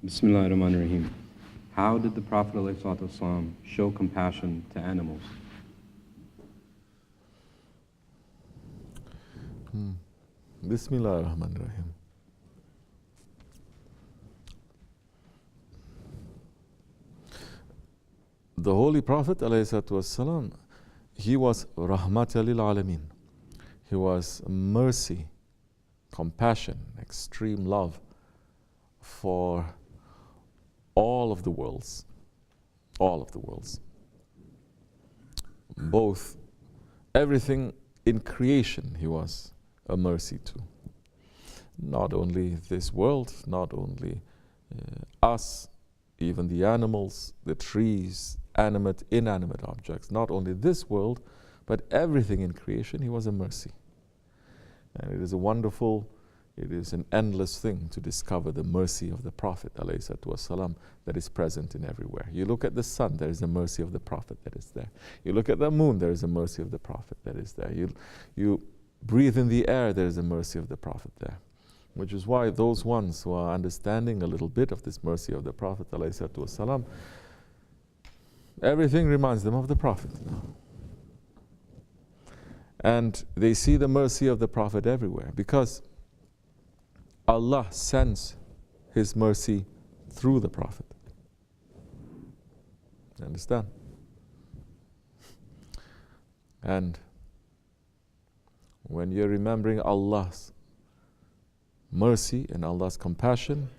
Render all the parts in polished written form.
Bismillahirrahmanirrahim. How did the Prophet ﷺ show compassion to animals? Bismillahirrahmanirrahim. The Holy Prophet ﷺ, he was rahmatan lil alamin. He was mercy, compassion, extreme love for all of the worlds. All of the worlds. Both, everything in creation he was a mercy to. Not only this world, not only us, even the animals, the trees, animate, inanimate objects. Not only this world, but everything in creation, he was a mercy. And it is a wonderful, it is an endless thing to discover the mercy of the Prophet ﷺ that is present in everywhere. You look at the sun, there is a mercy of the Prophet that is there. You look at the moon, there is a mercy of the Prophet that is there. You breathe in the air, there is a mercy of the Prophet there. Which is why those ones who are understanding a little bit of this mercy of the Prophet ﷺ, everything reminds them of the Prophet now. And they see the mercy of the Prophet everywhere because Allah sends His mercy through the Prophet. You understand? And when you're remembering Allah's mercy and Allah's compassion,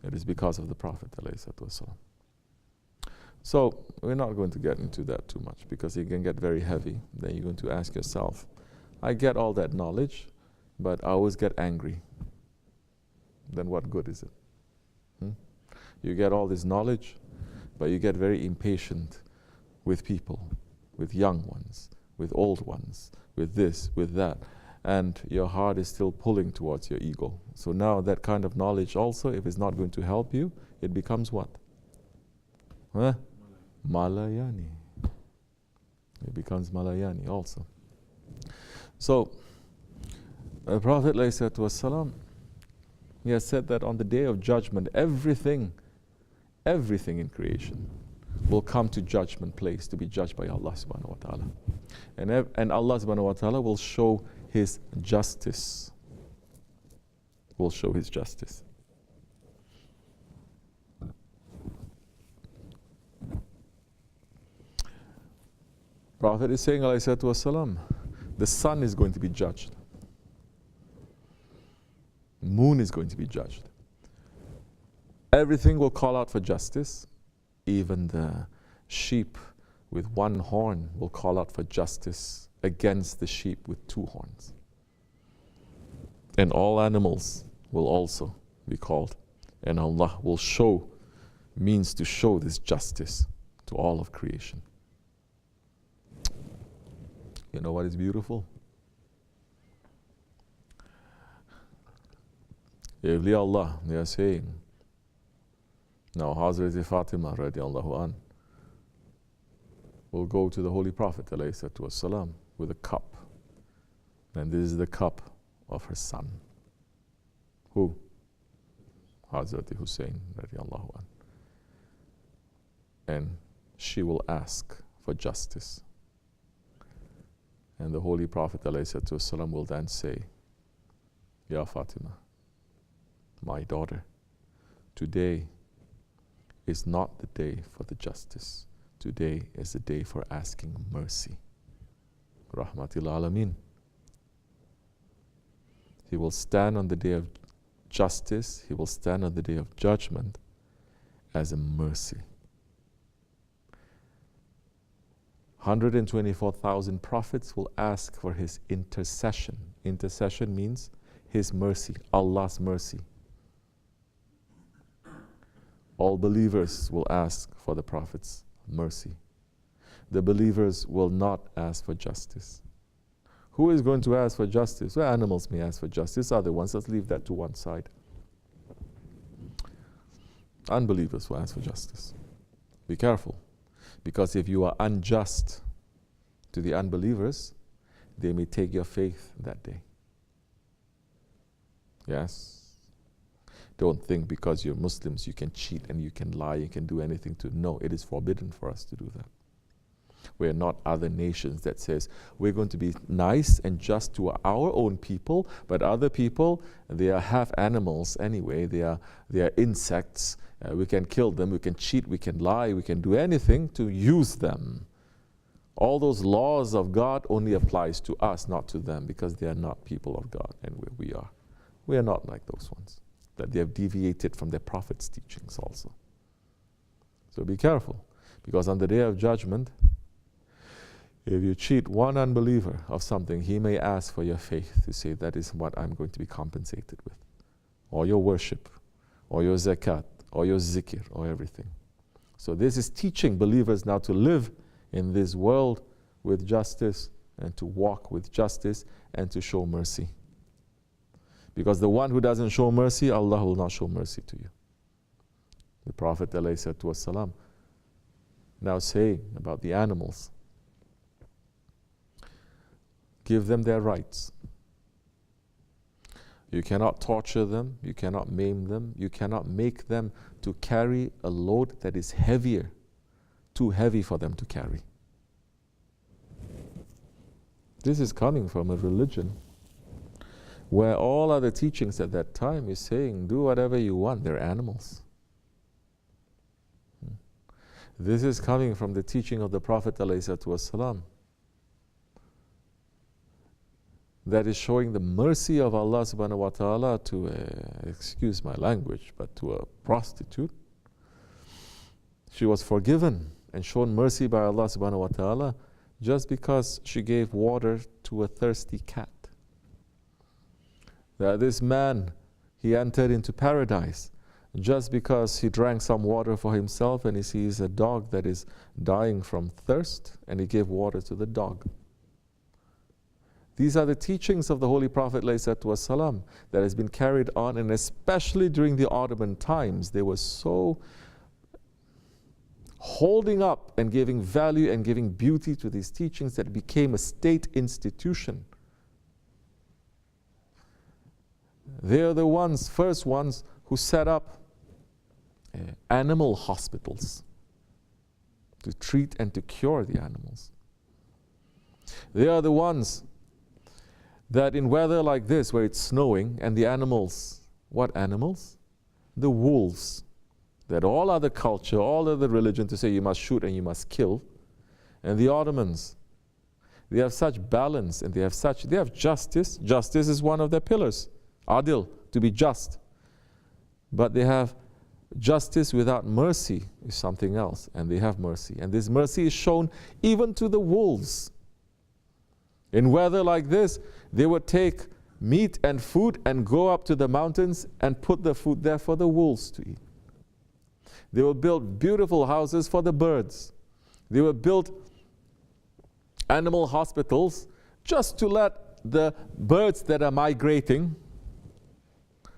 it is because of the Prophet ﷺ. So we're not going to get into that too much because it can get very heavy. Then you're going to ask yourself, I get all that knowledge, but I always get angry. Then what good is it? You get all this knowledge, but you get very impatient with people, with young ones, with old ones, with this, with that. And your heart is still pulling towards your ego. So now that kind of knowledge also, if it's not going to help you, it becomes what? Malayani. It becomes Malayani also. So, the Prophet ﷺ, he has said that on the day of judgment, everything in creation will come to judgment place to be judged by Allah subhanahu wa ta'ala. And Allah subhanahu wa ta'ala will show His justice. Will show His justice. Prophet is saying, alayhi salatu wasalam, the sun is going to be judged. Moon is going to be judged. Everything will call out for justice. Even the sheep with one horn will call out for justice against the sheep with two horns. And all animals will also be called. And Allah will show, means to show this justice to all of creation. You know what is beautiful? Awliya Allah, they are saying, now Hazrat Fatima radiallahu an will go to the Holy Prophet ﷺ with a cup. And this is the cup of her son. Who? Hazrat Hussein radiallahu an. And she will ask for justice. And the Holy Prophet ﷺ will then say, Ya Fatima, my daughter, today is not the day for the justice. Today is the day for asking mercy. Rahmatil Alameen. He will stand on the day of justice, he will stand on the day of judgment as a mercy. 124,000 prophets will ask for his intercession. Intercession means his mercy, Allah's mercy. All believers will ask for the Prophet's mercy. The believers will not ask for justice. Who is going to ask for justice? Well, animals may ask for justice, other ones, let's leave that to one side. Unbelievers will ask for justice. Be careful. Because if you are unjust to the unbelievers, they may take your faith that day. Yes. Don't think because you're Muslims you can cheat and you can lie, you can do anything to. No, it is forbidden for us to do that. We're not other nations that says we're going to be nice and just to our own people, but other people, they are half animals anyway. They are insects. We can kill them, we can cheat, we can lie, we can do anything to use them. All those laws of God only applies to us, not to them, because they are not people of God, and we are. We are not like those ones, that they have deviated from their prophet's teachings also. So be careful, because on the day of judgment, if you cheat one unbeliever of something, he may ask for your faith to say that is what I'm going to be compensated with, or your worship, or your zakat, or your zikr, or everything. So this is teaching believers now to live in this world with justice, and to walk with justice, and to show mercy. Because the one who doesn't show mercy, Allah will not show mercy to you. The Prophet ﷺ now saying about the animals, give them their rights. You cannot torture them, you cannot maim them, you cannot make them to carry a load that is heavier, too heavy for them to carry. This is coming from a religion where all other teachings at that time is saying, do whatever you want, they're animals. This is coming from the teaching of the Prophet ﷺ that is showing the mercy of Allah subhanahu wa ta'ala to excuse my language, but to a prostitute. She was forgiven and shown mercy by Allah subhanahu wa ta'ala just because she gave water to a thirsty cat. That this man, he entered into paradise just because he drank some water for himself and he sees a dog that is dying from thirst and he gave water to the dog. These are the teachings of the Holy Prophet ﷺ that has been carried on, and especially during the Ottoman times, they were so holding up and giving value and giving beauty to these teachings that it became a state institution. They are the first ones who set up animal hospitals to treat and to cure the animals. They are the ones that in weather like this, where it's snowing, and the animals, what animals? The wolves, that all other culture, all other religion to say you must shoot and you must kill. And the Ottomans, they have such balance and they have justice. Justice is one of their pillars. Adil, to be just. But they have justice without mercy is something else, and they have mercy. And this mercy is shown even to the wolves. In weather like this, they would take meat and food and go up to the mountains and put the food there for the wolves to eat. They would build beautiful houses for the birds. They would build animal hospitals just to let the birds that are migrating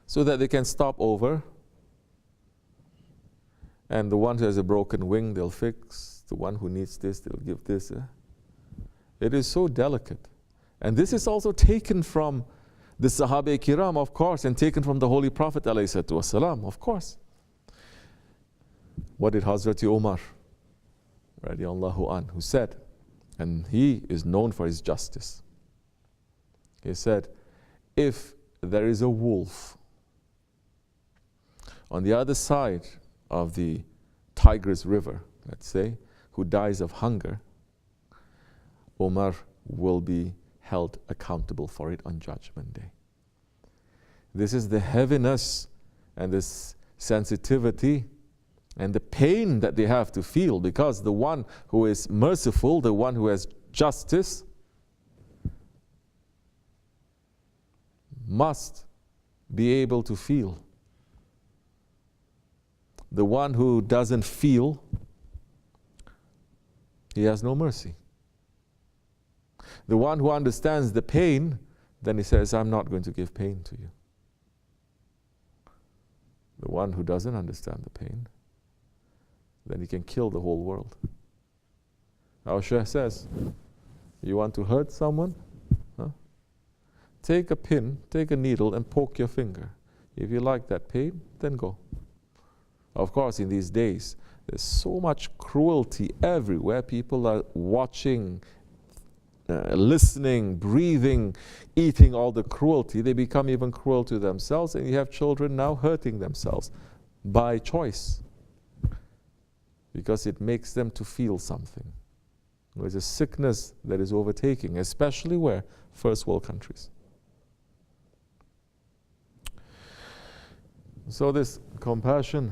so that they can stop over. And the one who has a broken wing, they'll fix. The one who needs this, they'll give this. It is so delicate. And this is also taken from the Sahaba Kiram, of course, and taken from the Holy Prophet ﷺ, of course. What did Hazrat Umar radiallahu anhu said? And he is known for his justice. He said, if there is a wolf on the other side of the Tigris River, let's say, who dies of hunger, Umar will be held accountable for it on Judgment Day. This is the heaviness and this sensitivity and the pain that they have to feel, because the one who is merciful, the one who has justice, must be able to feel. The one who doesn't feel, he has no mercy. The one who understands the pain, then he says, I'm not going to give pain to you. The one who doesn't understand the pain, then he can kill the whole world. Our Shaykh says, you want to hurt someone? Take a pin, take a needle and poke your finger. If you like that pain, then go. Of course, in these days, there's so much cruelty everywhere. People are watching, listening, breathing, eating all the cruelty. They become even cruel to themselves, and you have children now hurting themselves by choice because it makes them to feel something. There's a sickness that is overtaking, especially where? First world countries. So this compassion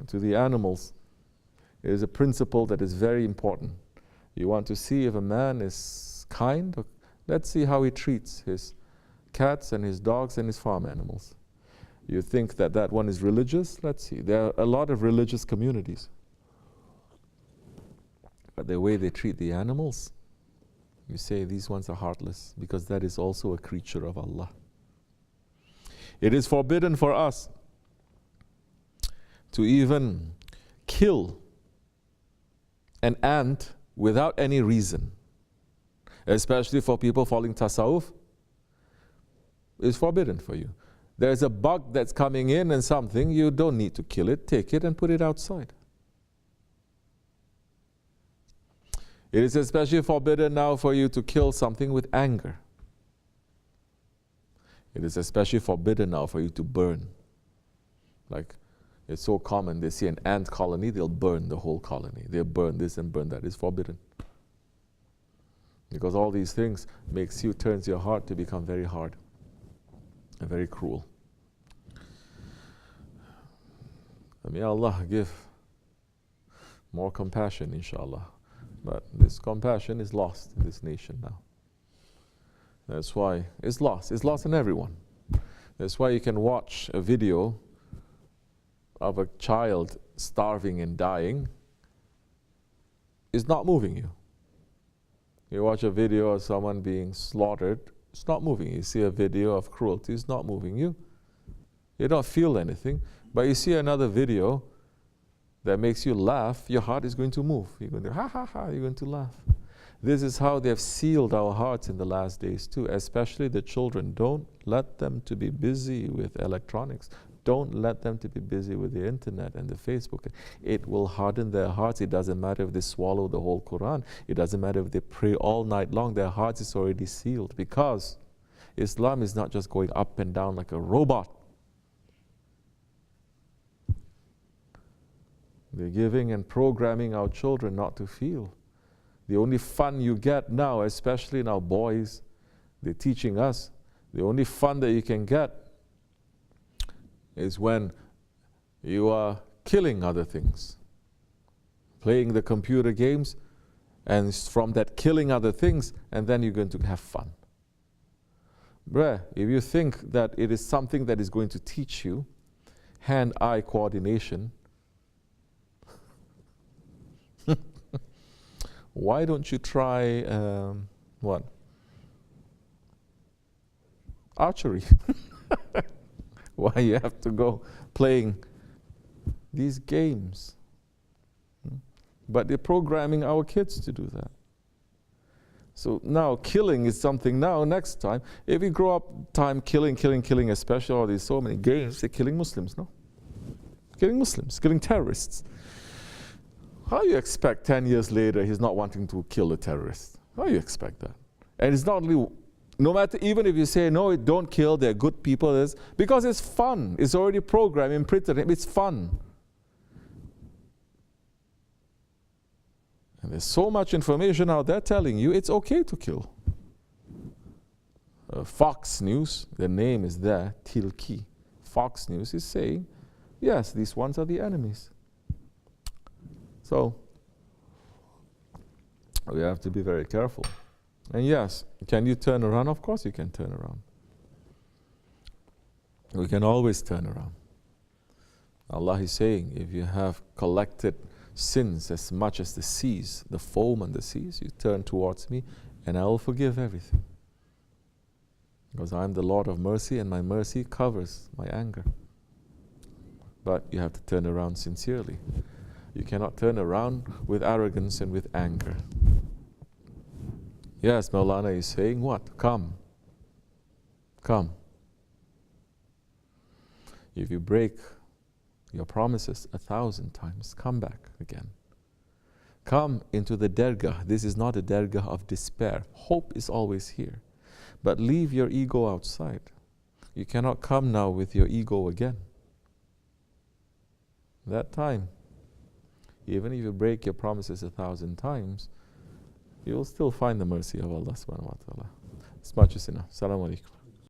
to the animals is a principle that is very important. You want to see if a man is kind, let's see how he treats his cats and his dogs and his farm animals. You think that that one is religious? Let's see. There are a lot of religious communities. But the way they treat the animals, you say these ones are heartless, because that is also a creature of Allah. It is forbidden for us to even kill an ant without any reason, especially for people following tasawwuf. It's forbidden for you. There's a bug that's coming in and something, you don't need to kill it, take it and put it outside. It is especially forbidden now for you to kill something with anger. It is especially forbidden now for you to burn. Like, it's so common, they see an ant colony, they'll burn the whole colony. They'll burn this and burn that. It's forbidden. Because all these things turns your heart to become very hard and very cruel. And may Allah give more compassion, inshallah. But this compassion is lost in this nation now. That's why it's lost. It's lost in everyone. That's why you can watch a video of a child starving and dying. It's not moving you. You watch a video of someone being slaughtered, it's not moving you. You see a video of cruelty, it's not moving you. You don't feel anything. But you see another video that makes you laugh, your heart is going to move. You're going to ha ha ha, you're going to laugh. This is how they have sealed our hearts in the last days too, especially the children. Don't let them to be busy with electronics. Don't let them to be busy with the internet and the Facebook. It will harden their hearts. It doesn't matter if they swallow the whole Quran. It doesn't matter if they pray all night long. Their hearts is already sealed, because Islam is not just going up and down like a robot. They're giving and programming our children not to feel. The only fun you get now, especially now boys, they're teaching us, the only fun that you can get is when you are killing other things, playing the computer games, and from that killing other things, and then you're going to have fun. Bruh, if you think that it is something that is going to teach you hand-eye coordination, why don't you try, what? Archery. Why you have to go playing these games? But they're programming our kids to do that. So now killing is something now, next time. If we grow up time killing, especially all these so many games, they're killing Muslims, no? Killing Muslims, killing terrorists. How you expect 10 years later he's not wanting to kill a terrorist? How you expect that? And it's not only, no matter, even if you say, no, don't kill, they're good people, because it's fun. It's already programmed, imprinted, it's fun. And there's so much information out there telling you it's okay to kill. Fox News, the name is there, Tilki. Fox News is saying, yes, these ones are the enemies. So, we have to be very careful. And yes, can you turn around? Of course you can turn around. We can always turn around. Allah is saying, if you have collected sins as much as the seas, the foam on the seas, you turn towards me and I will forgive everything. Because I am the Lord of mercy and my mercy covers my anger. But you have to turn around sincerely. You cannot turn around with arrogance and with anger. Yes, Maulana is saying what? Come. Come. If you break your promises 1,000 times, come back again. Come into the Dergah. This is not a Dergah of despair. Hope is always here. But leave your ego outside. You cannot come now with your ego again. That time, even if you break your promises 1,000 times, you will still find the mercy of Allah subhanahu wa ta'ala. As much as enough. Assalamu alaikum.